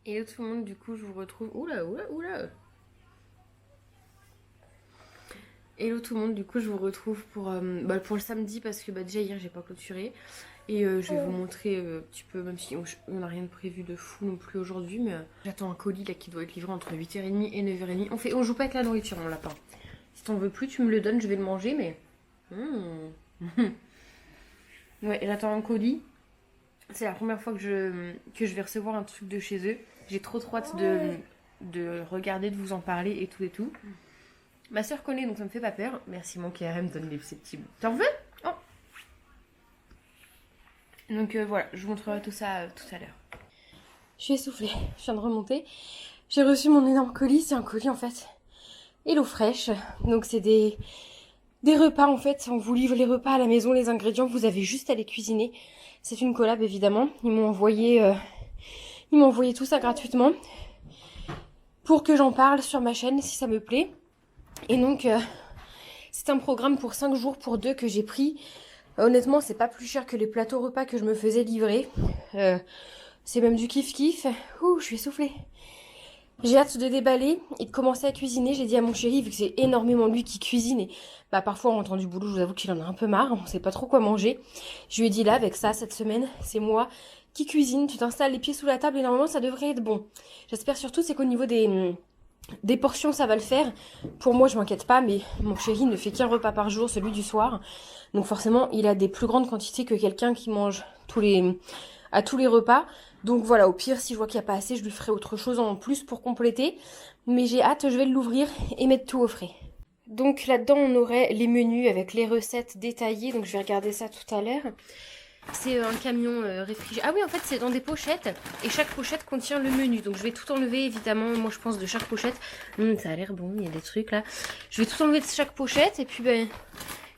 Hello tout le monde, du coup je vous retrouve... Oula, oula, oula. Hello tout le monde, du coup je vous retrouve pour le samedi parce que déjà hier j'ai pas clôturé. Et je vais vous montrer un petit peu, même si on n'a rien de prévu de fou non plus aujourd'hui, mais j'attends un colis là qui doit être livré entre 8h30 et 9h30. On joue pas avec la nourriture mon lapin. Si t'en veux plus tu me le donnes, je vais le manger, mais... Ouais, j'attends un colis. C'est la première fois que je vais recevoir un truc de chez eux. J'ai trop hâte de regarder, de vous en parler et tout et tout. Ma soeur connaît donc ça me fait pas peur. Merci mon KRM, donne ces petits bouts. T'en veux? Oh. Donc voilà, je vous montrerai tout ça tout à l'heure. Je suis essoufflée, je viens de remonter. J'ai reçu mon énorme colis, c'est un colis en fait Hello Fresh. Donc c'est des repas en fait, on vous livre les repas à la maison, les ingrédients, vous avez juste à les cuisiner. C'est une collab évidemment, ils m'ont envoyé tout ça gratuitement pour que j'en parle sur ma chaîne si ça me plaît. Et donc c'est un programme pour 5 jours pour 2 que j'ai pris. Honnêtement c'est pas plus cher que les plateaux repas que je me faisais livrer. C'est même du kiff kiff. Ouh, je suis essoufflée. J'ai hâte de déballer et de commencer à cuisiner. J'ai dit à mon chéri, vu que c'est énormément lui qui cuisine, et bah parfois en rentrant du boulot, je vous avoue qu'il en a un peu marre, on sait pas trop quoi manger. Je lui ai dit là, avec ça, cette semaine, c'est moi qui cuisine. Tu t'installes les pieds sous la table et normalement ça devrait être bon. J'espère surtout c'est qu'au niveau des portions ça va le faire. Pour moi je m'inquiète pas, mais mon chéri ne fait qu'un repas par jour, celui du soir. Donc forcément il a des plus grandes quantités que quelqu'un qui mange à tous les repas. Donc voilà, au pire, si je vois qu'il n'y a pas assez, je lui ferai autre chose en plus pour compléter. Mais j'ai hâte, je vais l'ouvrir et mettre tout au frais. Donc là-dedans, on aurait les menus avec les recettes détaillées. Donc je vais regarder ça tout à l'heure. C'est un camion réfrigéré. Ah oui, en fait, c'est dans des pochettes. Et chaque pochette contient le menu. Donc je vais tout enlever, évidemment. Moi, je pense de chaque pochette. Ça a l'air bon, il y a des trucs là. Je vais tout enlever de chaque pochette. Et puis,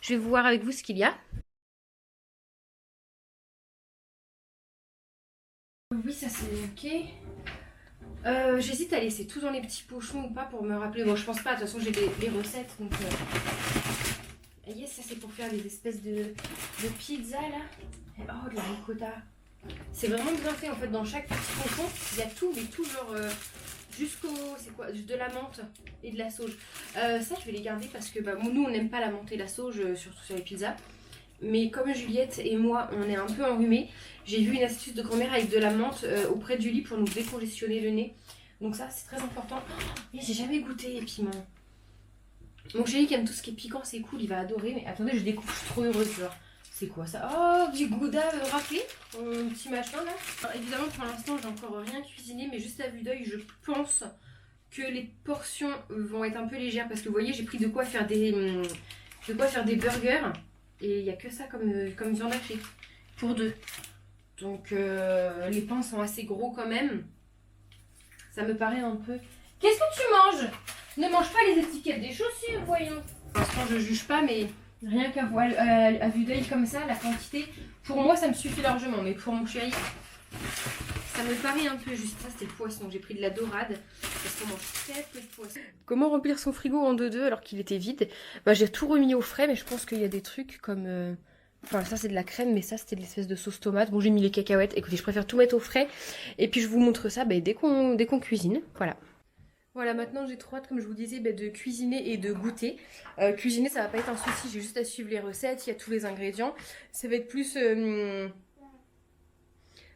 je vais voir avec vous ce qu'il y a. Oui, ça c'est ok. J'hésite à laisser tout dans les petits pochons ou pas pour me rappeler. Bon, je pense pas, de toute façon j'ai les recettes. Donc, yes, ça c'est pour faire des espèces de pizza là. Oh, de la ricotta. C'est vraiment bien fait en fait. Dans chaque petit pochon, il y a tout, mais tout genre jusqu'au. C'est quoi? De la menthe et de la sauge. Ça, je vais les garder parce que nous on n'aime pas la menthe et la sauge, surtout sur les pizzas. Mais comme Juliette et moi, on est un peu enrhumés, j'ai vu une astuce de grand-mère avec de la menthe auprès du lit pour nous décongestionner le nez. Donc ça, c'est très important. Mais j'ai jamais goûté les piments. Mon chéri qui aime tout ce qui est piquant, c'est cool, il va adorer. Mais attendez, je découvre, je suis trop heureuse. Genre. C'est quoi ça? Oh, du gouda raclé, un petit machin là. Alors, évidemment, pour l'instant, j'ai encore rien cuisiné, mais juste à vue d'œil, je pense que les portions vont être un peu légères. Parce que vous voyez, j'ai pris de quoi faire des burgers. Et il n'y a que ça comme viande hachée. Pour 2. Donc les pains sont assez gros quand même. Ça me paraît un peu... Qu'est-ce que tu manges? Ne mange pas les étiquettes des chaussures, voyons. Pour l'instant je juge pas, mais rien qu'à à vue d'œil comme ça, la quantité, pour moi ça me suffit largement. Mais pour mon chéri, ça me paraît un peu juste. Ça c'était le poisson, donc j'ai pris de la dorade. Parce qu'on mange très peu de poisson. Comment remplir son frigo en 2-2 alors qu'il était vide? J'ai tout remis au frais, mais je pense qu'il y a des trucs comme... Enfin ça c'est de la crème, mais ça c'était de l'espèce de sauce tomate. Bon j'ai mis les cacahuètes, écoutez je préfère tout mettre au frais. Et puis je vous montre ça dès qu'on cuisine, voilà. Voilà, maintenant j'ai trop hâte, comme je vous disais, de cuisiner et de goûter. Cuisiner ça va pas être un souci, j'ai juste à suivre les recettes, il y a tous les ingrédients. Ça va être plus...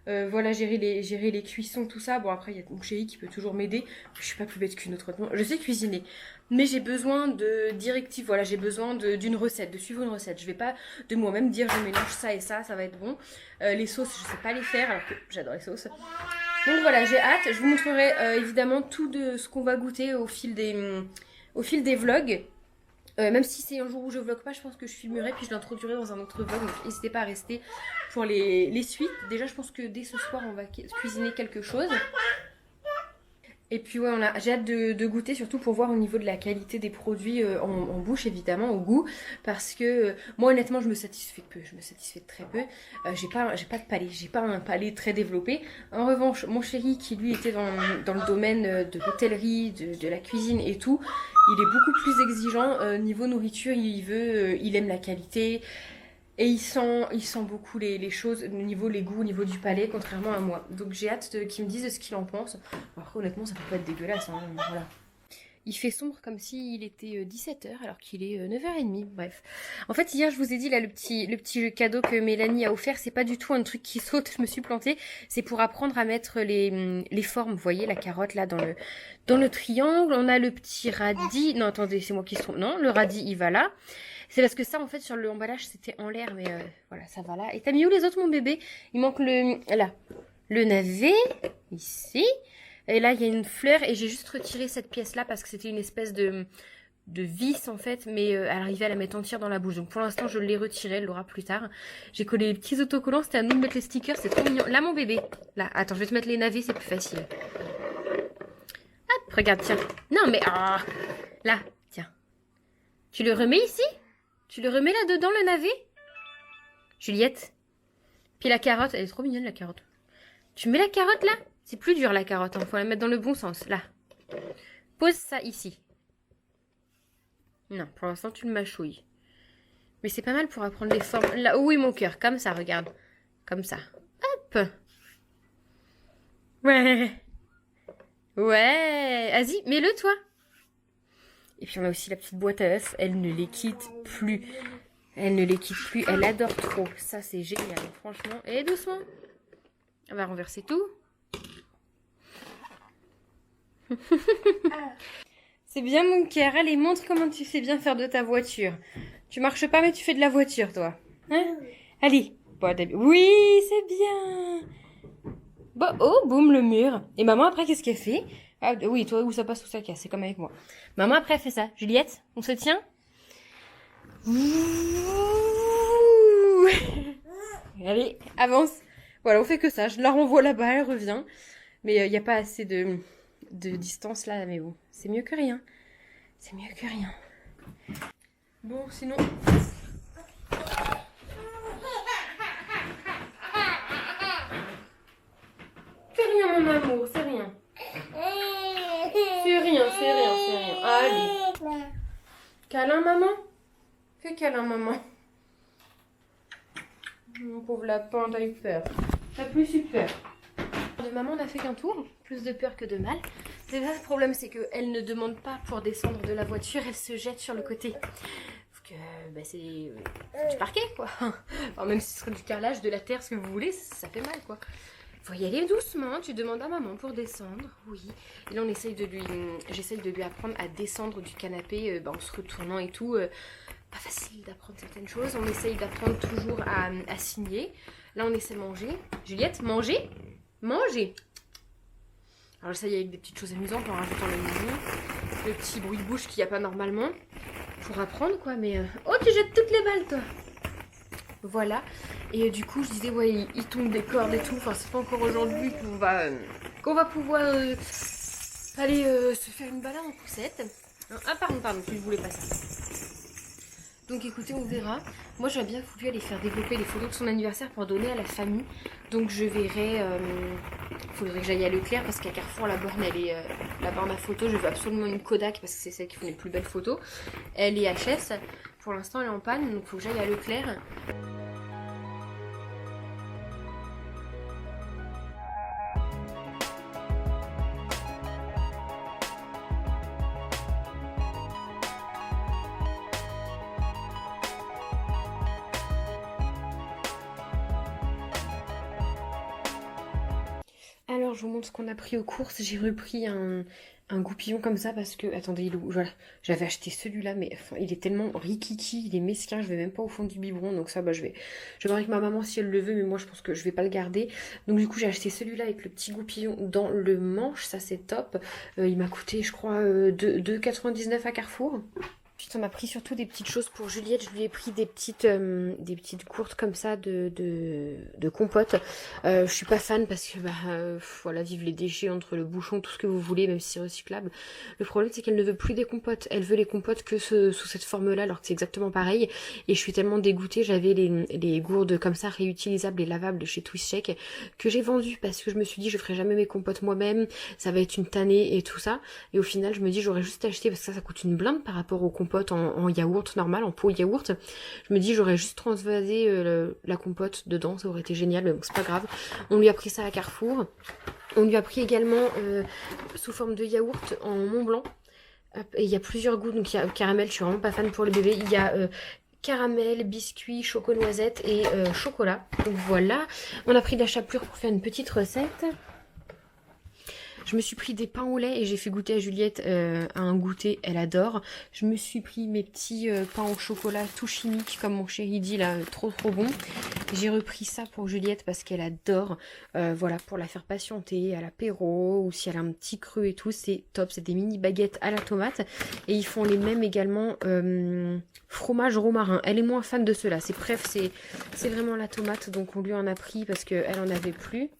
voilà, gérer les cuissons, tout ça. Bon, après, il y a mon chéri qui peut toujours m'aider. Je suis pas plus bête qu'une autre. Je sais cuisiner. Mais j'ai besoin de directives. Voilà, j'ai besoin d'une recette, de suivre une recette. Je vais pas de moi-même dire je mélange ça et ça va être bon. Les sauces, je sais pas les faire, alors que j'adore les sauces. Donc voilà, j'ai hâte. Je vous montrerai évidemment tout de ce qu'on va goûter au fil des vlogs. Même si c'est un jour où je vlog pas, je pense que je filmerai puis je l'introduirai dans un autre vlog. Donc n'hésitez pas à rester pour les suites. Déjà je pense que dès ce soir on va cuisiner quelque chose. Et puis ouais, j'ai hâte de goûter, surtout pour voir au niveau de la qualité des produits en bouche, évidemment, au goût. Parce que moi honnêtement je me satisfais peu, je me satisfais de très peu. J'ai pas de palais, j'ai pas un palais très développé. En revanche, mon chéri qui lui était dans le domaine de l'hôtellerie, de la cuisine et tout, il est beaucoup plus exigeant niveau nourriture, il aime la qualité. Et il sent beaucoup les choses, au niveau les goûts, au niveau du palais, contrairement à moi. Donc j'ai hâte qu'il me dise ce qu'il en pense. Après honnêtement ça peut pas être dégueulasse, hein, voilà. Il fait sombre comme s'il était 17h alors qu'il est 9h30, bref. En fait hier je vous ai dit là le petit cadeau que Mélanie a offert, c'est pas du tout un truc qui saute, je me suis plantée. C'est pour apprendre à mettre les formes, vous voyez la carotte là dans le triangle. On a le petit radis, non attendez c'est moi qui se trompe, non le radis il va là. C'est parce que ça, en fait, sur l'emballage, c'était en l'air, mais voilà, ça va là. Et t'as mis où les autres, mon bébé? Il manque là, le navet, ici. Et là, il y a une fleur, et j'ai juste retiré cette pièce-là parce que c'était une espèce de vis, en fait, mais elle arrivait à la mettre entière dans la bouche. Donc, pour l'instant, je l'ai retirée, elle l'aura plus tard. J'ai collé les petits autocollants, c'était à nous de mettre les stickers, c'est trop mignon. Là, mon bébé, là, attends, je vais te mettre les navets, c'est plus facile. Hop, regarde, tiens. Non, mais, là, tiens. Tu le remets ici? Tu le remets là-dedans, le navet? Juliette. Puis la carotte, elle est trop mignonne, la carotte. Tu mets la carotte, là? C'est plus dur, la carotte, hein. Faut la mettre dans le bon sens, là. Pose ça ici. Non, pour l'instant, tu le mâchouilles. Mais c'est pas mal pour apprendre les formes. Là où est mon cœur? Comme ça, regarde. Comme ça. Hop. Ouais. Ouais. Vas-y, mets-le, toi. Et puis on a aussi la petite boîte à œufs, elle ne les quitte plus. Elle ne les quitte plus, elle adore trop. Ça c'est génial, franchement. Et doucement. On va renverser tout. C'est bien mon cœur. Allez, montre comment tu sais bien faire de ta voiture. Tu marches pas mais tu fais de la voiture toi. Hein? Allez. Bon, oui, c'est bien. Bon, oh, boum, le mur. Et maman après qu'est-ce qu'elle fait? Ah oui, toi, où ça passe, où ça casse, c'est comme avec moi. Maman, après, elle fait ça. Juliette, on se tient? Allez, avance. Voilà, on fait que ça. Je la renvoie là-bas, elle revient. Mais il n'y a pas assez de distance là, mais bon, c'est mieux que rien. C'est mieux que rien. Bon, sinon... C'est rien, mon amour, c'est rien. C'est rien, c'est rien, c'est rien. Allez. Câlin, maman? Fais câlin, maman. Mon pauvre lapin, t'as eu peur. T'as plus eu peur. De maman, on n'a fait qu'un tour. Plus de peur que de mal. C'est ça le problème, c'est qu'elle ne demande pas pour descendre de la voiture. Elle se jette sur le côté. Que c'est du parquet, quoi. Alors, même si ce serait du carrelage, de la terre, ce que vous voulez, ça fait mal, quoi. Faut y aller doucement, tu demandes à maman pour descendre, oui. Et là, j'essaye de lui apprendre à descendre du canapé en se retournant et tout. Pas facile d'apprendre certaines choses. On essaye d'apprendre toujours à signer. Là, on essaie de manger. Juliette, manger? Manger. Alors, ça y est, avec des petites choses amusantes en rajoutant la musique. Le petit bruit de bouche qu'il n'y a pas normalement. Pour apprendre, quoi. Mais, oh, tu jettes toutes les balles, toi. Voilà. Et du coup, je disais, ouais, il tombe des cordes et tout. Enfin, c'est pas encore aujourd'hui qu'on va pouvoir aller se faire une balade en poussette. Ah, pardon, tu ne voulais pas ça. Donc écoutez, on verra. Moi, j'aurais bien voulu aller faire développer les photos de son anniversaire pour donner à la famille. Donc je verrai. Il faudrait que j'aille à Leclerc parce qu'à Carrefour, la borne, elle est la borne à photo. Je veux absolument une Kodak parce que c'est celle qui fait les plus belles photos. Elle est HS. Pour l'instant, elle est en panne, donc il faut que j'aille à Leclerc. Alors, je vous montre ce qu'on a pris aux courses. J'ai repris un goupillon comme ça parce que... Attendez, il est où? Voilà. J'avais acheté celui-là, mais enfin, il est tellement rikiki, il est mesquin, je vais même pas au fond du biberon. Donc ça, je vais voir avec ma maman si elle le veut, mais moi, je pense que je vais pas le garder. Donc du coup, j'ai acheté celui-là avec le petit goupillon dans le manche. Ça, c'est top. Il m'a coûté, je crois, 2,99 à Carrefour. Ensuite, on a pris surtout des petites choses pour Juliette. Je lui ai pris des petites gourdes comme ça de compote. Je suis pas fan parce que voilà, vive les déchets entre le bouchon, tout ce que vous voulez, même si c'est recyclable. Le problème, c'est qu'elle ne veut plus des compotes. Elle veut les compotes que sous cette forme-là, alors que c'est exactement pareil. Et je suis tellement dégoûtée. J'avais les gourdes comme ça réutilisables et lavables de chez Twist Shake que j'ai vendues parce que je me suis dit je ferai jamais mes compotes moi-même. Ça va être une tannée et tout ça. Et au final, je me dis j'aurais juste acheté parce que ça coûte une blinde par rapport aux compotes compote en yaourt normal, en pot yaourt. Je me dis j'aurais juste transvasé la compote dedans, ça aurait été génial, mais bon c'est pas grave. On lui a pris ça à Carrefour. On lui a pris également sous forme de yaourt en Mont Blanc. Et il y a plusieurs goûts, donc il y a caramel, je suis vraiment pas fan pour les bébés. Il y a caramel, biscuit, choco-noisette et chocolat. Donc voilà, on a pris de la chapelure pour faire une petite recette. Je me suis pris des pains au lait et j'ai fait goûter à Juliette à un goûter, elle adore. Je me suis pris mes petits pains au chocolat tout chimiques comme mon chéri dit là, trop bon. J'ai repris ça pour Juliette parce qu'elle adore, voilà, pour la faire patienter à l'apéro ou si elle a un petit creux et tout, c'est top. C'est des mini baguettes à la tomate et ils font les mêmes également fromage romarin. Elle est moins fan de ceux-là, c'est vraiment la tomate donc on lui en a pris parce qu'elle en avait plus.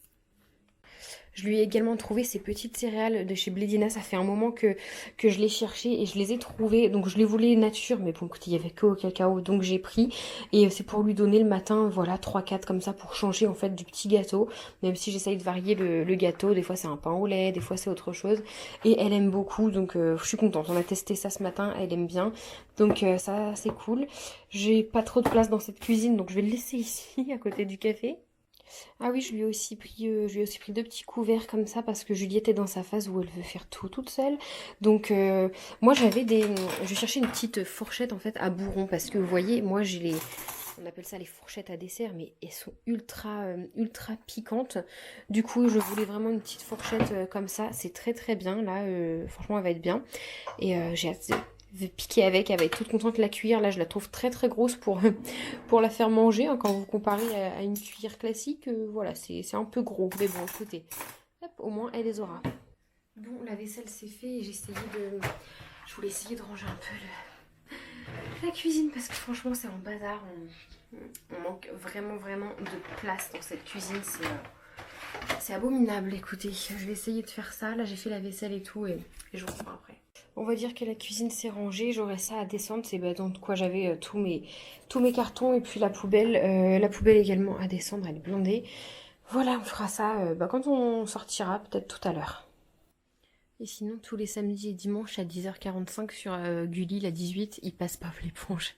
Je lui ai également trouvé ces petites céréales de chez Blédina. Ça fait un moment que je les cherchais et je les ai trouvées. Donc je les voulais nature, mais bon, écoutez, il y avait que au cacao, donc j'ai pris. Et c'est pour lui donner le matin, voilà, 3-4 comme ça pour changer en fait du petit gâteau. Même si j'essaye de varier le gâteau. Des fois c'est un pain au lait, des fois c'est autre chose. Et elle aime beaucoup, donc je suis contente. On a testé ça ce matin, elle aime bien. Donc ça c'est cool. J'ai pas trop de place dans cette cuisine, donc je vais le laisser ici, à côté du café. Ah oui, je lui ai aussi pris 2 petits couverts comme ça parce que Juliette est dans sa phase où elle veut faire tout toute seule. Donc moi je cherchais une petite fourchette en fait à bourron parce que vous voyez, moi j'ai on appelle ça les fourchettes à dessert, mais elles sont ultra piquantes. Du coup, je voulais vraiment une petite fourchette comme ça. C'est très bien là, franchement elle va être bien. Et j'ai hâte de piquer avec, elle va être toute contente de la cuillère. Là, je la trouve très grosse pour la faire manger. Hein, quand vous comparez à une cuillère classique, voilà, c'est un peu gros. Mais bon, écoutez, hop, au moins, elle les aura. Bon, la vaisselle c'est fait et je voulais essayer de ranger un peu la cuisine parce que franchement, c'est en bazar. On manque vraiment de place dans cette cuisine. C'est abominable. Écoutez, je vais essayer de faire ça. Là, j'ai fait la vaisselle et tout et je vous reprends après. On va dire que la cuisine s'est rangée, j'aurai ça à descendre, c'est dans quoi j'avais tous mes cartons et puis la poubelle également à descendre, elle est blindée. Voilà, on fera ça quand on sortira, peut-être tout à l'heure. Et sinon, tous les samedis et dimanches à 10h45 sur Gulli, la 18, il passe Paf l'éponge.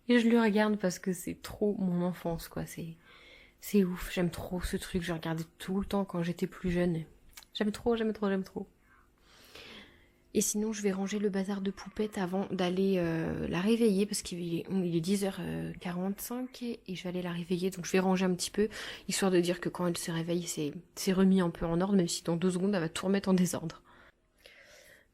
Et je le regarde parce que c'est trop mon enfance, quoi, c'est ouf, j'aime trop ce truc, je regardais tout le temps quand j'étais plus jeune. J'aime trop. Et sinon, je vais ranger le bazar de poupette avant d'aller la réveiller parce qu'il est 10h45 et je vais aller la réveiller. Donc, je vais ranger un petit peu, histoire de dire que quand elle se réveille, c'est remis un peu en ordre, même si dans 2 secondes, elle va tout remettre en désordre.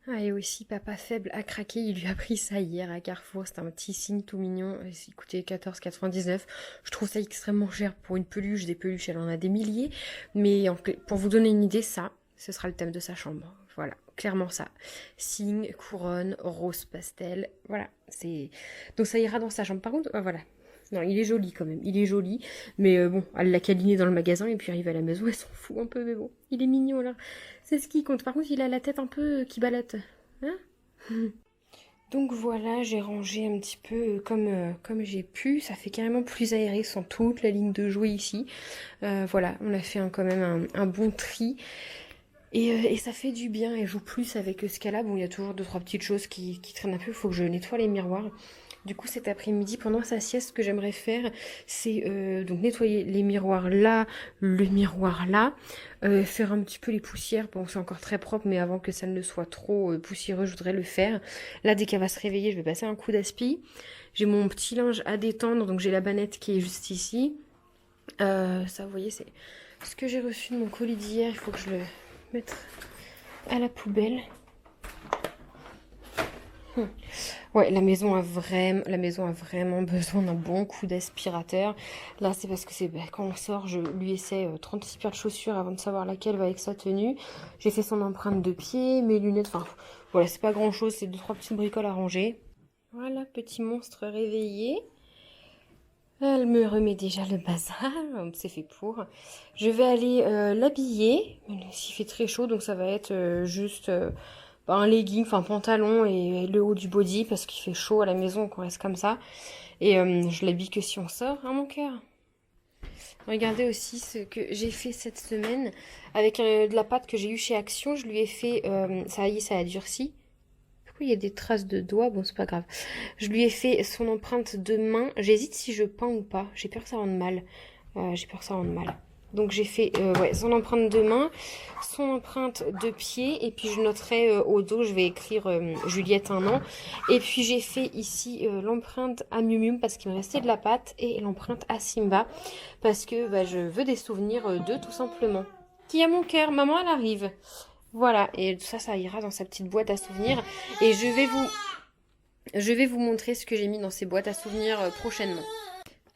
Ah, et aussi, papa faible a craqué, il lui a pris ça hier à Carrefour. C'était un petit signe tout mignon, il coûtait 14,99. Je trouve ça extrêmement cher pour une peluche. Des peluches, elle en a des milliers. Mais pour vous donner une idée, ça, ce sera le thème de sa chambre. Voilà, clairement ça. Cygne, couronne, rose pastel, voilà. Donc ça ira dans sa chambre. Par contre, voilà. Non, il est joli quand même, il est joli. Mais bon, elle l'a câliné dans le magasin et puis arrive à la maison, elle s'en fout un peu, mais bon, il est mignon là. C'est ce qui compte. Par contre, il a la tête un peu qui ballotte. Hein? Donc voilà, j'ai rangé un petit peu comme j'ai pu. Ça fait carrément plus aéré sans toute la ligne de jouets ici. Voilà, on a fait quand même un bon tri. Et ça fait du bien, elle joue plus avec ce qu'elle a. Bon, il y a toujours 2-3 petites choses qui traînent un peu, il faut que je nettoie les miroirs. Du coup, cet après-midi, pendant sa sieste, ce que j'aimerais faire, c'est donc nettoyer les miroirs là, le miroir là, faire un petit peu les poussières. Bon, c'est encore très propre, mais avant que ça ne soit trop poussiéreux, je voudrais le faire. Là, dès qu'elle va se réveiller, je vais passer un coup d'aspi. J'ai mon petit linge à détendre, donc j'ai la bannette qui est juste ici. Ça, vous voyez, c'est ce que j'ai reçu de mon colis d'hier. Il faut que je le mettre à la poubelle. Ouais, la maison a vraiment besoin d'un bon coup d'aspirateur. Là, c'est parce que quand on sort, je lui essaie 36 paires de chaussures avant de savoir laquelle va avec sa tenue. J'ai fait son empreinte de pied, mes lunettes, enfin voilà, c'est pas grand chose, c'est 2-3 petites bricoles à ranger. Voilà, petit monstre réveillé. Elle me remet déjà le bazar, c'est fait pour. Je vais aller l'habiller, il fait très chaud, donc ça va être juste un legging, enfin pantalon et le haut du body, parce qu'il fait chaud à la maison, qu'on reste comme ça. Et je l'habille que si on sort, hein mon cœur. Regardez aussi ce que j'ai fait cette semaine, avec de la pâte que j'ai eue chez Action, je lui ai fait, ça y est, ça a durci. pourquoi il y a des traces de doigts. Bon, c'est pas grave. Je lui ai fait son empreinte de main. J'hésite si je peins ou pas. J'ai peur que ça rende mal. J'ai peur que ça rende mal. Donc j'ai fait ouais, son empreinte de main, son empreinte de pied, et puis je noterai au dos, je vais écrire Juliette 1 an. Et puis j'ai fait ici l'empreinte à Miu Miu parce qu'il me restait de la pâte, et l'empreinte à Simba parce que bah, je veux des souvenirs d'eux tout simplement. Qui a mon cœur, maman elle arrive. Voilà, et tout ça, ça ira dans sa petite boîte à souvenirs. Et je vais vous montrer ce que j'ai mis dans ces boîtes à souvenirs prochainement.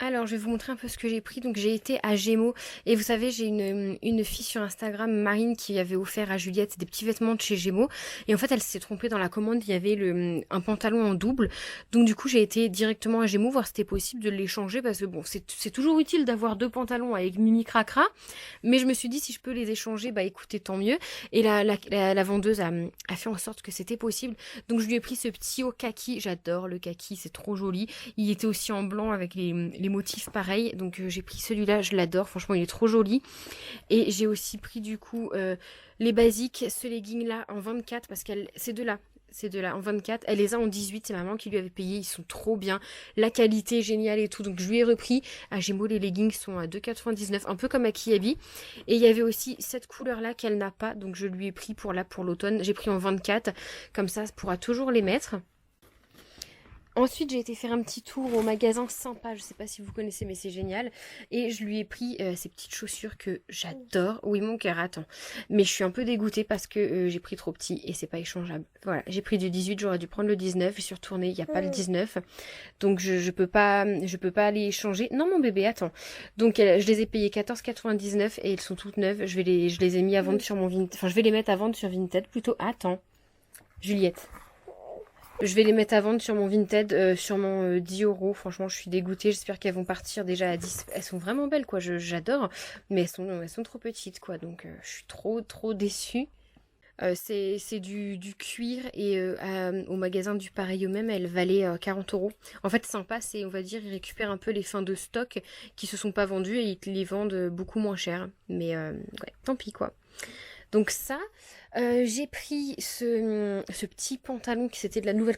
Alors, je vais vous montrer un peu ce que j'ai pris. Donc, j'ai été à Gémeaux. Et vous savez, j'ai une fille sur Instagram, Marine, qui avait offert à Juliette des petits vêtements de chez Gémeaux. Et en fait, elle s'est trompée dans la commande. Il y avait un pantalon en double. Donc, du coup, j'ai été directement à Gémeaux voir si c'était possible de l'échanger. Parce que bon, c'est toujours utile d'avoir 2 pantalons avec Mimi Cracra. Mais je me suis dit, si je peux les échanger, bah écoutez, tant mieux. Et la vendeuse a fait en sorte que c'était possible. Donc, je lui ai pris ce petit haut kaki. J'adore le kaki, c'est trop joli. Il était aussi en blanc avec les motifs pareils, donc j'ai pris celui-là, je l'adore, franchement il est trop joli. Et j'ai aussi pris du coup les basiques, ce legging là en 24 parce qu'elle, ces deux là en 24, elle les a en 18, c'est maman qui lui avait payé, ils sont trop bien, la qualité est géniale et tout, donc je lui ai repris. À Gémeaux les leggings sont à 2,99, un peu comme à Kiabi. Et il y avait aussi cette couleur là qu'elle n'a pas, donc je lui ai pris pour l'automne, j'ai pris en 24, comme ça pourra toujours les mettre. Ensuite, j'ai été faire un petit tour au magasin Sympa, je sais pas si vous connaissez, mais c'est génial. Et je lui ai pris ces petites chaussures que j'adore. Oui, mon cœur, attends. Mais je suis un peu dégoûtée parce que j'ai pris trop petit et c'est pas échangeable. Voilà, j'ai pris du 18, j'aurais dû prendre le 19. Je suis retournée, il n'y a pas le 19. Donc je peux pas les changer. Non, mon bébé, attends. Donc je les ai payées 14,99 et elles sont toutes neuves. Je les ai mis à vendre sur mon Vinted. Enfin, je vais les mettre à vendre sur Vinted plutôt. Attends, Juliette. Je vais les mettre à vendre sur mon Vinted, sûrement 10 €. Franchement, je suis dégoûtée. J'espère qu'elles vont partir déjà à 10. Elles sont vraiment belles, quoi. J'adore. Mais elles sont trop petites, quoi. Donc, je suis trop déçue. C'est du cuir et au magasin du pareil au même, elle valait 40 €. En fait, Sympa, c'est, on va dire, ils récupèrent un peu les fins de stock qui se sont pas vendus et ils te les vendent beaucoup moins cher. Mais ouais, tant pis, quoi. Donc ça, j'ai pris ce petit pantalon qui c'était de la nouvelle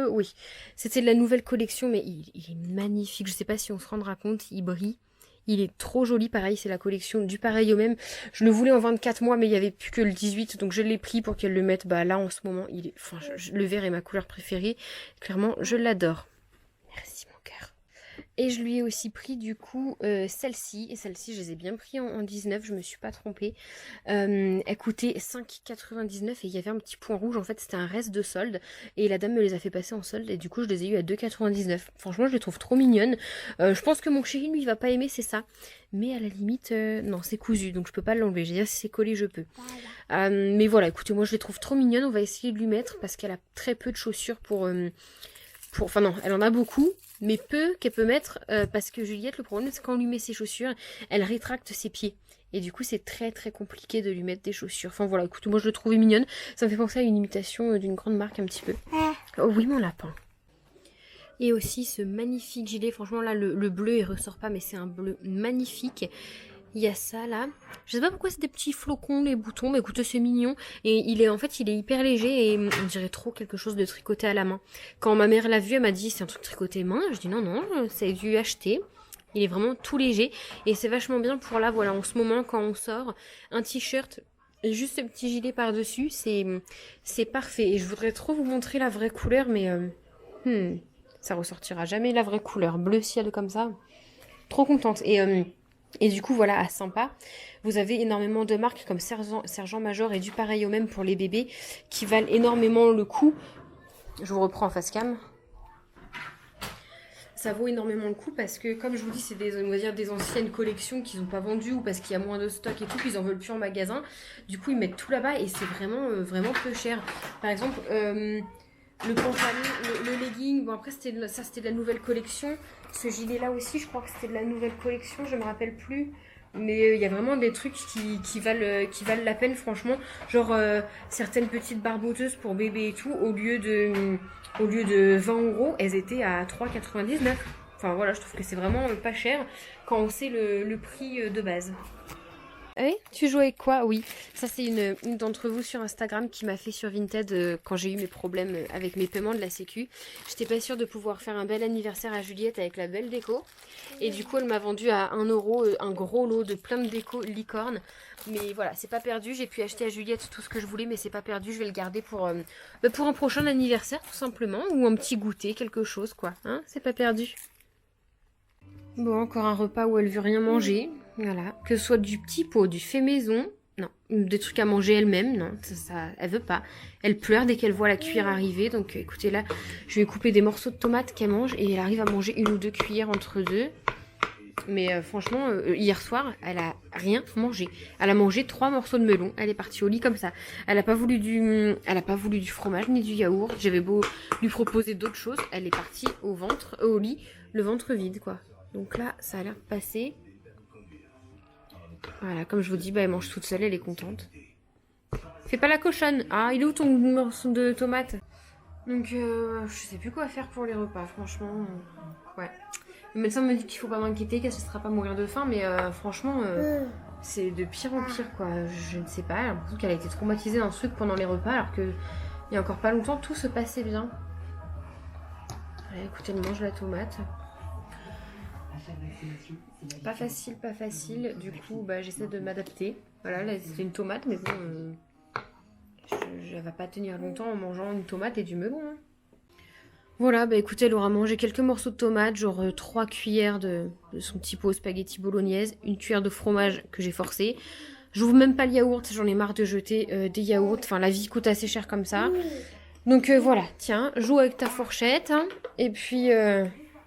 oui, c'était de la nouvelle collection, mais il est magnifique. Je sais pas si on se rendra compte, il brille. Il est trop joli, pareil, c'est la collection du pareil au même. Je le voulais en 24 mois, mais il n'y avait plus que le 18, donc je l'ai pris pour qu'elle le mette. Bah là, en ce moment, il est, enfin, le vert est ma couleur préférée. Clairement, je l'adore. Merci, mon cœur. Et je lui ai aussi pris du coup celle-ci. Et celle-ci, je les ai bien pris en 19, je me suis pas trompée. Elle coûtait 5,99 et il y avait un petit point rouge. En fait, c'était un reste de solde. Et la dame me les a fait passer en solde. Et du coup, je les ai eu à 2,99. Franchement, je les trouve trop mignonnes. Je pense que mon chéri, lui, il va pas aimer, c'est ça. Mais à la limite, non, c'est cousu. Donc, je peux pas l'enlever. J'ai dit, si c'est collé, je peux. Voilà. Mais voilà, écoutez, moi, je les trouve trop mignonnes. On va essayer de lui mettre parce qu'elle a très peu de chaussures enfin non, elle en a beaucoup, mais peu qu'elle peut mettre parce que Juliette, le problème c'est quand on lui met ses chaussures, elle rétracte ses pieds. Et du coup c'est très compliqué de lui mettre des chaussures. Enfin voilà, écoute, moi je le trouvais mignonne. Ça me fait penser à une imitation d'une grande marque un petit peu. Oh oui, mon lapin. Et aussi ce magnifique gilet, franchement là le bleu il ressort pas, mais c'est un bleu magnifique. Il y a ça là. Je sais pas pourquoi c'est des petits flocons les boutons, mais écoutez c'est mignon. Et il est hyper léger et on dirait trop quelque chose de tricoté à la main. Quand ma mère l'a vu, elle m'a dit c'est un truc tricoté main. Je dis non, c'est dû acheter. Il est vraiment tout léger et c'est vachement bien pour là, voilà, en ce moment quand on sort, un t-shirt et juste ce petit gilet par-dessus, c'est parfait. Et je voudrais trop vous montrer la vraie couleur, mais ça ressortira jamais la vraie couleur. Bleu ciel comme ça. Trop contente. Et du coup, voilà, à Sympa, vous avez énormément de marques comme Sergent Major et du pareil au même pour les bébés qui valent énormément le coup. Je vous reprends en face cam. Ça vaut énormément le coup parce que, comme je vous dis, c'est on va dire des anciennes collections qu'ils n'ont pas vendues ou parce qu'il y a moins de stock et tout, qu'ils en veulent plus en magasin. Du coup, ils mettent tout là-bas et c'est vraiment peu cher. Par exemple, le pantalon, le legging, bon après c'était de la nouvelle collection. Ce gilet là aussi, je crois que c'était de la nouvelle collection, je me rappelle plus. Mais il y a vraiment des trucs qui valent la peine, franchement. Genre certaines petites barboteuses pour bébé et tout, au lieu de 20 €, elles étaient à 3,99 €. Enfin voilà, je trouve que c'est vraiment pas cher quand on sait le prix de base. Eh, tu joues avec quoi? Oui, ça c'est une d'entre vous sur Instagram qui m'a fait sur Vinted quand j'ai eu mes problèmes avec mes paiements de la sécu. J'étais pas sûre de pouvoir faire un bel anniversaire à Juliette avec la belle déco. Et du coup elle m'a vendu à 1 € un gros lot de plein de déco licorne. Mais voilà, c'est pas perdu, j'ai pu acheter à Juliette tout ce que je voulais, mais c'est pas perdu, je vais le garder pour un prochain anniversaire tout simplement. Ou un petit goûter, quelque chose quoi, hein, c'est pas perdu. Bon, encore un repas où elle veut rien manger. Voilà. Que ce soit du petit pot, du fait maison. Non. Des trucs à manger elle-même. Non. Elle veut pas. Elle pleure dès qu'elle voit la cuillère arriver. Donc écoutez, là, je vais couper des morceaux de tomates qu'elle mange. Et elle arrive à manger 1 ou 2 cuillères entre deux. Mais franchement, hier soir, elle a rien mangé. Elle a mangé 3 morceaux de melon. Elle est partie au lit comme ça. Elle a pas voulu du fromage ni du yaourt. J'avais beau lui proposer d'autres choses. Elle est partie au lit, le ventre vide, quoi. Donc là, ça a l'air de passer. Voilà, comme je vous dis, bah, elle mange toute seule, elle est contente. Fais pas la cochonne. Ah, il est où ton morceau de tomate? Donc, je sais plus quoi faire pour les repas, franchement. Ouais. Le médecin me dit qu'il faut pas m'inquiéter, qu'elle ne sera pas mourir de faim, mais franchement, c'est de pire en pire, quoi. Je ne sais pas, j'ai l'impression qu'elle a été traumatisée d'un truc pendant les repas, alors que il y a encore pas longtemps, tout se passait bien. Allez, écoutez, elle mange la tomate. Pas facile, pas facile. Du coup, bah, j'essaie de m'adapter. Voilà, là, c'est une tomate, mais bon, elle va pas tenir longtemps en mangeant une tomate et du melon. Hein. Voilà, bah écoutez, elle aura mangé quelques morceaux de tomate, genre 3 cuillères de son petit pot spaghetti bolognaise, 1 cuillère de fromage que j'ai forcé. J'ouvre même pas le yaourt, j'en ai marre de jeter des yaourts. Enfin, la vie coûte assez cher comme ça. Donc voilà, tiens, joue avec ta fourchette. Hein, et puis...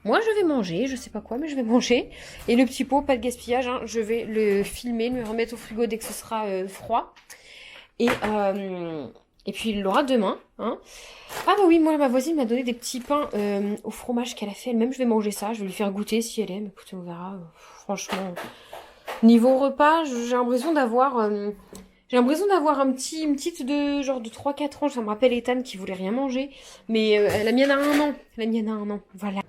moi, je vais manger, je sais pas quoi, mais je vais manger. Et le petit pot, pas de gaspillage, hein, je vais le filmer, le remettre au frigo dès que ce sera froid. Et puis, il l'aura demain. Hein. Ah bah oui, moi, ma voisine m'a donné des petits pains au fromage qu'elle a fait elle-même. Je vais manger ça, je vais lui faire goûter si elle aime. Écoutez, on verra. Franchement, niveau repas, j'ai l'impression d'avoir... J'ai l'impression d'avoir une petite de genre de 3-4 ans. Ça me rappelle Ethan qui voulait rien manger. Mais la mienne a 1 an. La mienne a 1 an. Voilà.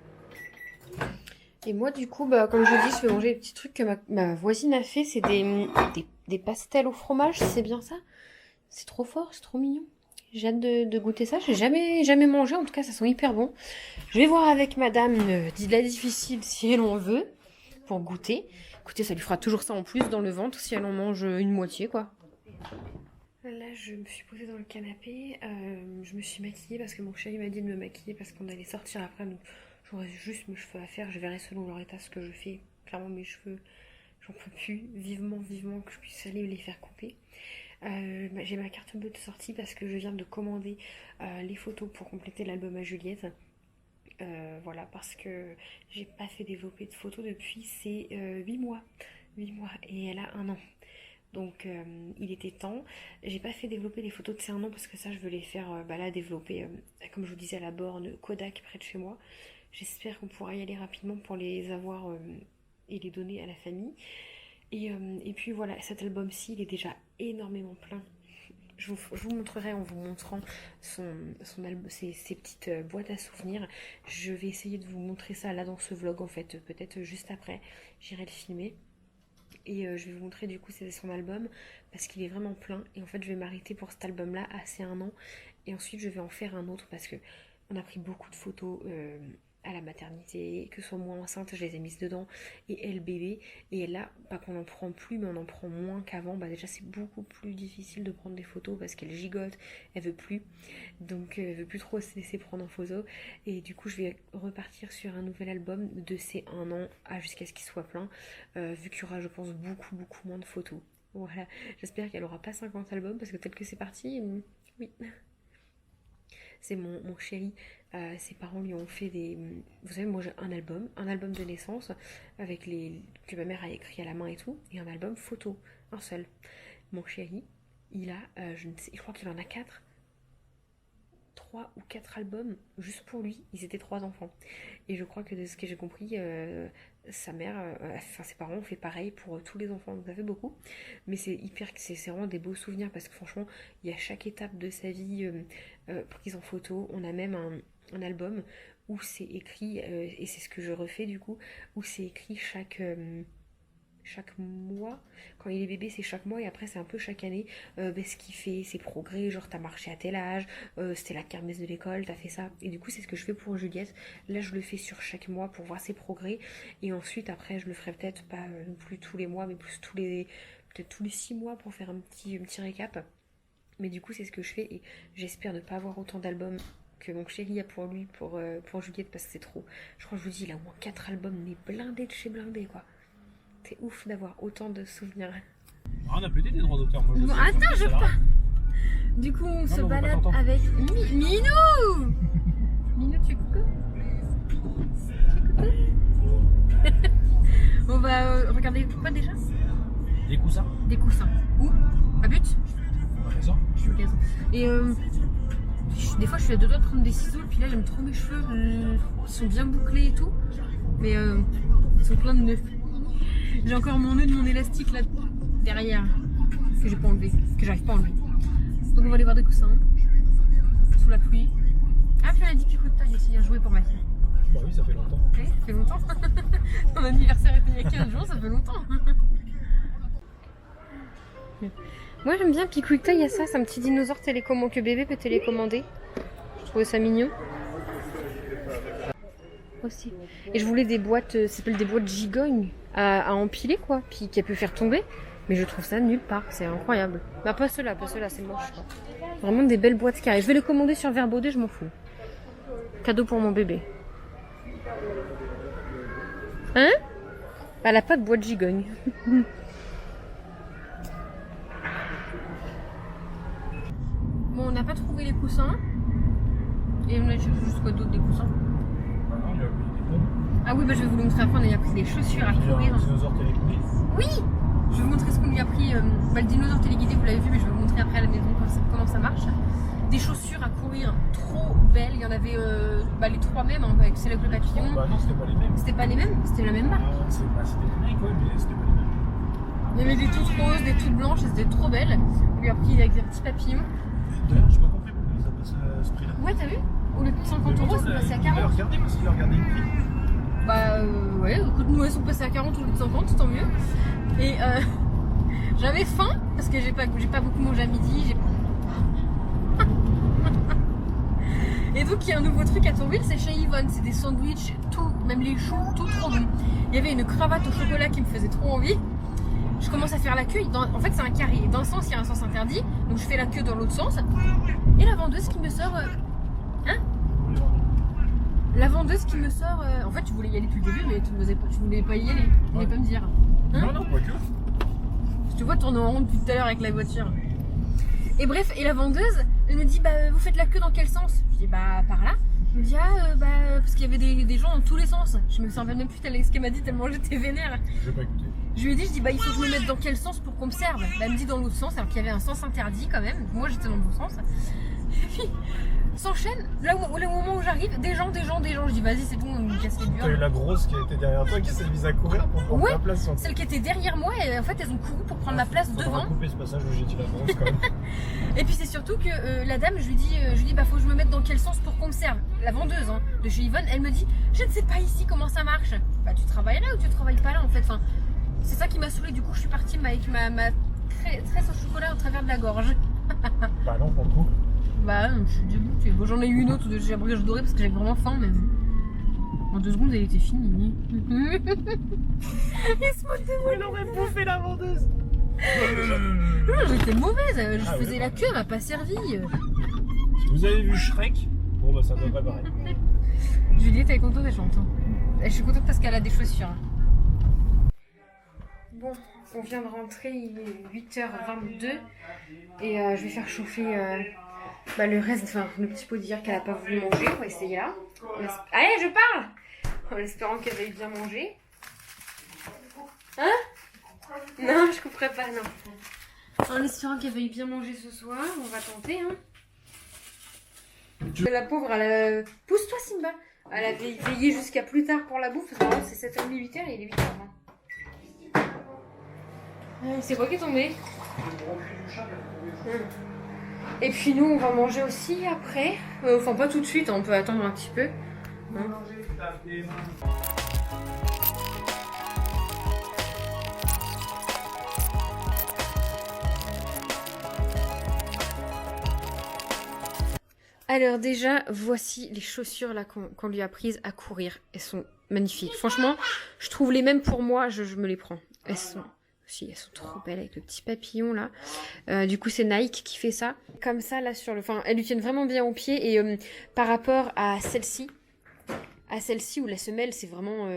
Et moi, du coup, bah, comme je vous dis, je vais manger les petits trucs que ma voisine a fait. C'est des pastels au fromage, c'est bien ça? C'est trop fort, c'est trop mignon. J'ai hâte de goûter ça. J'ai jamais mangé, en tout cas, ça sent hyper bon. Je vais voir avec madame la difficile si elle en veut pour goûter. Écoutez, ça lui fera toujours ça en plus dans le ventre si elle en mange une moitié, quoi. Là, je me suis posée dans le canapé. Je me suis maquillée parce que mon chéri m'a dit de me maquiller parce qu'on allait sortir après. Donc, j'aurais juste mes cheveux à faire. Je verrai selon leur état ce que je fais. Clairement, mes cheveux, j'en peux plus. Vivement que je puisse aller les faire couper. J'ai ma carte bleue de sortie parce que je viens de commander les photos pour compléter l'album à Juliette. Voilà, parce que j'ai pas fait développer de photos depuis ces 8 mois. 8 mois. Et elle a 1 an. Donc il était temps. J'ai pas fait développer les photos de ces 1 an parce que ça je veux les faire là développer comme je vous disais à la borne Kodak près de chez moi. J'espère qu'on pourra y aller rapidement pour les avoir et les donner à la famille. Et puis voilà, cet album-ci il est déjà énormément plein. Je vous montrerai en vous montrant ses petites boîtes à souvenirs. Je vais essayer de vous montrer ça là dans ce vlog en fait, peut-être juste après. J'irai le filmer. Et je vais vous montrer du coup c'est son album parce qu'il est vraiment plein et en fait je vais m'arrêter pour cet album là à ces 1 an et ensuite je vais en faire un autre parce que on a pris beaucoup de photos à la maternité, que ce soit moi enceinte je les ai mises dedans et elle bébé et là pas qu'on en prend plus mais on en prend moins qu'avant. Bah déjà c'est beaucoup plus difficile de prendre des photos parce qu'elle gigote, elle veut plus donc elle veut plus trop se laisser prendre en photo et du coup je vais repartir sur un nouvel album de ces 1 an jusqu'à ce qu'il soit plein vu qu'il y aura je pense beaucoup moins de photos. Voilà, j'espère qu'elle aura pas 50 albums parce que tel que c'est parti, oui. C'est mon chéri, ses parents lui ont fait des... Vous savez, moi j'ai un album de naissance avec que ma mère a écrit à la main et tout, et un album photo, un seul. Mon chéri, il a, je crois qu'il en a 4, 3 ou 4 albums juste pour lui. Ils étaient 3 enfants. Et je crois que de ce que j'ai compris, sa mère, ses parents ont fait pareil pour tous les enfants. Donc ça fait beaucoup. Mais c'est vraiment des beaux souvenirs parce que franchement, il y a chaque étape de sa vie prise en photo. On a même un album où c'est écrit, et c'est ce que je refais du coup, où c'est écrit chaque mois. Quand il est bébé, c'est chaque mois et après, c'est un peu chaque année. Ce qu'il fait, ses progrès, genre t'as marché à tel âge, c'était la kermesse de l'école, t'as fait ça. Et du coup, c'est ce que je fais pour Juliette. Là, je le fais sur chaque mois pour voir ses progrès. Et ensuite, après, je le ferai peut-être pas non plus tous les mois, mais plus peut-être tous les 6 mois pour faire un petit récap. Mais du coup, c'est ce que je fais et j'espère ne pas avoir autant d'albums que mon chéri a pour lui, pour Juliette, parce que c'est trop. Je crois que je vous dis, il a au moins 4 albums, mais blindés de chez blindés, quoi. C'est ouf d'avoir autant de souvenirs. Ah, on a pété des droits d'auteur. Moi, Bon, attends, je pars. Du coup, on se balade avec Minou. Minou, tu es coucou? On va regarder quoi déjà? Des coussins. Des coussins. Où? À But? Magasin. Et des fois, je suis à 2 doigts de prendre des ciseaux, puis là, j'aime trop mes cheveux. Ils sont bien bouclés et tout. Mais ils sont pleins de nœuds. J'ai encore mon nœud de mon élastique là derrière que j'ai pas enlevé, que j'arrive pas à enlever. Donc on va aller voir des coussins sous la pluie. Ah puis on a dit picot de taille aussi, un jouet pour ma fille. Bah oui, ça fait longtemps. Oui, ça fait longtemps. Ton anniversaire était il y a 15 jours, ça fait longtemps. Moi j'aime bien Picouita, il y a ça, c'est un petit dinosaure que bébé peut télécommander. Je trouvais ça mignon. Aussi. Et je voulais des boîtes, ça s'appelle des boîtes gigognes à empiler quoi, puis qu'elle peut faire tomber. Mais je trouve ça nulle part, c'est incroyable. Bah pas ceux-là, c'est moche quoi. Vraiment des belles boîtes carrées. Je vais les commander sur Verbaudet, je m'en fous. Cadeau pour mon bébé. Hein? Elle a pas de boîte gigogne. Bon, on n'a pas trouvé les coussins. Et on a cherché juste quoi d'autre, des coussins. Ah oui, bah je vais vous le montrer après, on a pris des chaussures à courir. Le dinosaure téléguidé. Oui! Je vais vous montrer ce qu'on lui a pris. Le dinosaure téléguidé, vous l'avez vu, mais je vais vous montrer après à la maison comment ça marche. Des chaussures à courir trop belles. Il y en avait les 3 mêmes, hein, avec celle avec le papillon. Bah non, c'était pas les mêmes. C'était pas les mêmes? C'était la même marque. C'était les mêmes, quoi, mais c'était pas les mêmes. Il y avait des toutes roses, des toutes blanches, et c'était trop belles. On lui a pris avec des petits papillons. D'ailleurs, j'ai pas compris pourquoi ils ont passé à ce prix-là. Ouais, t'as vu? Au lieu de 50 euros, c'est passé à 40. Il a regardé parce qu'il a regardé le prix. Bah ouais, écoute, nous elles sont passées à 40 au lieu de 50, tant mieux. Et j'avais faim parce que j'ai pas beaucoup mangé à midi. Et donc il y a un nouveau truc à Tourville, c'est chez Yvonne, c'est des sandwichs, tout, même les choux, tout trop bon. Il y avait une cravate au chocolat qui me faisait trop envie. Je commence à faire la queue, en fait c'est un carré, d'un sens il y a un sens interdit, donc je fais la queue dans l'autre sens. Et la vendeuse qui me sort... La vendeuse qui me sort... En fait, tu voulais y aller depuis le début, mais tu voulais pas y aller. Tu voulais pas me dire. Non, pas que. Je te vois tourner en rond depuis tout à l'heure avec la voiture. Et bref, et la vendeuse, elle me dit, vous faites la queue dans quel sens? Je dis, par là. Elle me dit, parce qu'il y avait des gens dans tous les sens. Je me souviens même plus ce qu'elle m'a dit tellement j'étais vénère. Je vais pas écouter. Je lui ai dit, il faut que je me mette dans quel sens pour qu'on me serve? Elle me dit dans l'autre sens, alors qu'il y avait un sens interdit quand même. Moi, j'étais dans le bon sens. Et puis... s'enchaîne, là au moment où j'arrive, des gens, je dis vas-y c'est bon, on me casse les T'as eu burnes. la grosse qui était derrière toi qui s'est mise à courir pour prendre ta place sur le... Celle qui était derrière moi, et en fait elles ont couru pour prendre ma place Faudra devant. couper ce passage où j'ai dit la grosse quand même. Et puis c'est surtout que la dame, je lui dis faut que je me mette dans quel sens pour qu'on me serve. La vendeuse de chez Yvonne, elle me dit je ne sais pas ici comment ça marche. Bah tu travailles là ou tu travailles pas là en fait, enfin, c'est ça qui m'a saoulée, du coup je suis partie avec ma tresse au chocolat au travers de la gorge. Bah non pour le coup. Bah je suis dégoûtée. Bon, j'en ai eu une autre de chez Abrège Doré parce que j'avais vraiment faim, mais en 2 secondes elle était finie. Il se moque de moi. Elle aurait bouffé la vendeuse. Non, j'étais mauvaise, je faisais la queue, elle m'a pas servi. Si vous avez vu Shrek, bon bah ça doit pas pareil. Juliette elle est contente, elle chante. Je suis contente parce qu'elle a des chaussures. Bon, on vient de rentrer, il est 8h22 et je vais faire chauffer le reste, enfin le petit pot d'hier qu'elle a pas voulu manger, on va essayer là. Allez, je parle. En espérant qu'elle va bien manger. Hein? Non, je couperai pas, non. En espérant qu'elle veuille bien manger ce soir, on va tenter, hein. La pauvre, pousse-toi Simba. Elle avait veillé jusqu'à plus tard pour la bouffe, parce que normalement c'est 7h30, 8h et il est 8h. C'est quoi qui est tombé? Et puis nous on va manger aussi après. Enfin pas tout de suite, on peut attendre un petit peu. Alors déjà, voici les chaussures là qu'on lui a prises à courir. Elles sont magnifiques. Franchement, je trouve les mêmes pour moi, je me les prends. Elles sont trop belles avec le petit papillon là. Du coup, c'est Nike qui fait ça. Comme ça là sur le... Enfin, elles lui tiennent vraiment bien aux pieds et par rapport à celle-ci où la semelle c'est vraiment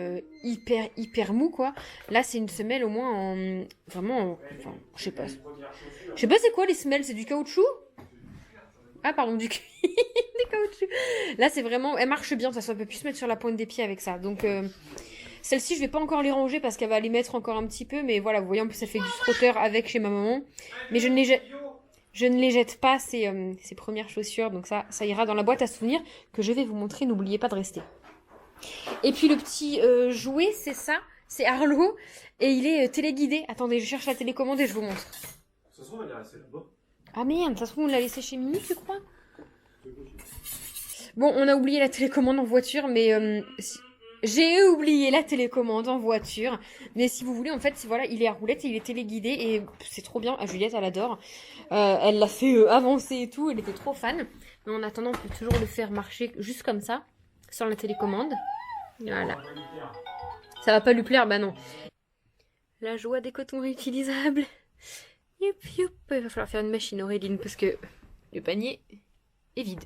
hyper mou quoi. Là, c'est une semelle au moins enfin, je sais pas. Je sais pas c'est quoi les semelles, c'est du caoutchouc? Ah pardon, du caoutchouc. Là, c'est vraiment... Elle marche bien, de toute façon, elle peut plus se mettre sur la pointe des pieds avec ça. Donc, celle-ci, je vais pas encore les ranger parce qu'elle va les mettre encore un petit peu. Mais voilà, vous voyez, en plus, ça fait du trotteur avec chez ma maman. Mais je ne les jette pas, ces premières chaussures. Donc ça ira dans la boîte à souvenirs que je vais vous montrer. N'oubliez pas de rester. Et puis, le petit jouet, c'est ça. C'est Arlo. Et il est téléguidé. Attendez, je cherche la télécommande et je vous montre. Ça se trouve, elle est restée là-bas. Ah merde, ça se trouve, on l'a laissé chez Mimi, tu crois? Bon, on a oublié la télécommande en voiture, mais j'ai oublié la télécommande en voiture. Mais si vous voulez, en fait, voilà, il est à roulette et il est téléguidé et c'est trop bien. Juliette, elle adore. Elle l'a fait avancer et tout, elle était trop fan. Mais en attendant, on peut toujours le faire marcher juste comme ça, sans la télécommande. Voilà. Ça va pas lui plaire, bah non. La joie des cotons réutilisables. Youp, youp. Il va falloir faire une machine, Auréline, parce que le panier est vide.